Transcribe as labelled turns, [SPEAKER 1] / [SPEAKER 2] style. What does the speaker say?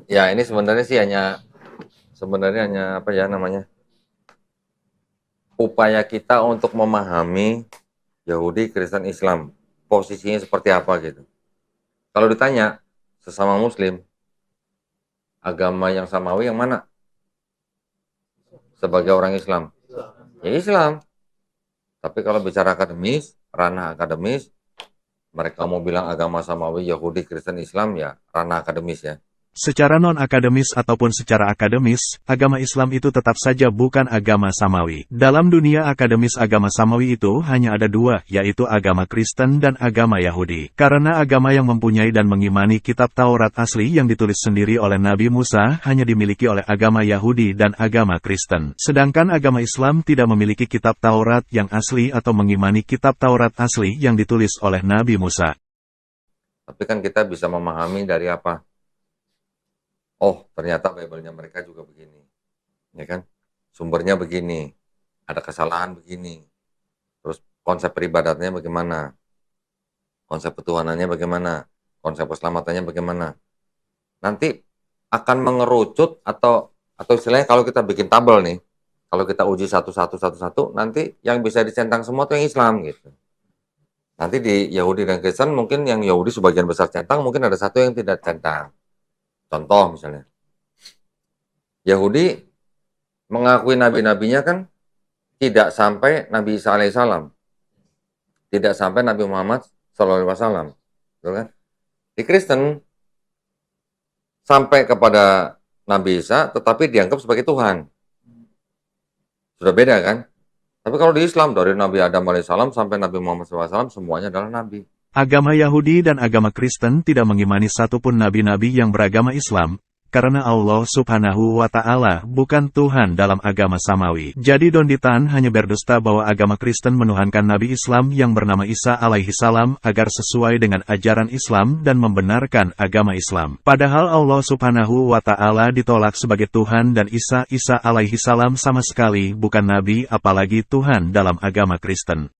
[SPEAKER 1] Ya, ini sebenarnya hanya apa ya namanya? Upaya kita untuk memahami Yahudi, Kristen, Islam. Posisinya seperti apa gitu. Kalau ditanya sesama muslim, agama yang samawi yang mana? Sebagai orang Islam. Ya Islam. Tapi kalau bicara akademis, ranah akademis, mereka mau bilang agama samawi, Yahudi, Kristen, Islam, ya ranah akademis ya.
[SPEAKER 2] Secara non-akademis ataupun secara akademis, agama Islam itu tetap saja bukan agama samawi. Dalam dunia akademis agama samawi itu hanya ada dua, yaitu agama Kristen dan agama Yahudi. Karena agama yang mempunyai dan mengimani kitab Taurat asli yang ditulis sendiri oleh Nabi Musa hanya dimiliki oleh agama Yahudi dan agama Kristen. Sedangkan agama Islam tidak memiliki kitab Taurat yang asli atau mengimani kitab Taurat asli yang ditulis oleh Nabi Musa.
[SPEAKER 1] Tapi kan kita bisa memahami dari apa? Oh, ternyata Bible-nya mereka juga begini. Ya kan? Sumbernya begini. Ada kesalahan begini. Terus konsep peribadatnya bagaimana? Konsep ketuhanannya bagaimana? Konsep keselamatannya bagaimana? Nanti akan mengerucut atau istilahnya kalau kita bikin tabel nih, kalau kita uji satu-satu, nanti yang bisa dicentang semua itu yang Islam gitu. Nanti di Yahudi dan Kristen mungkin yang Yahudi sebagian besar centang, mungkin ada satu yang tidak centang. Contoh misalnya, Yahudi mengakui nabi-nabinya kan tidak sampai Nabi Isa alaihissalam, tidak sampai Nabi Muhammad sallallahu alaihi wasallam, betul kan? Di Kristen sampai kepada Nabi Isa, tetapi dianggap sebagai Tuhan. Sudah beda kan? Tapi kalau di Islam dari Nabi Adam alaihissalam sampai Nabi Muhammad SAW semuanya adalah Nabi.
[SPEAKER 2] Agama Yahudi dan agama Kristen tidak mengimani satupun nabi-nabi yang beragama Islam, karena Allah Subhanahu wa Ta'ala bukan Tuhan dalam agama samawi. Jadi Don Ditan hanya berdusta bahwa agama Kristen menuhankan Nabi Islam yang bernama Isa alaihi salam agar sesuai dengan ajaran Islam dan membenarkan agama Islam. Padahal Allah Subhanahu wa Ta'ala ditolak sebagai Tuhan dan Isa alaihi salam sama sekali bukan Nabi apalagi Tuhan dalam agama Kristen.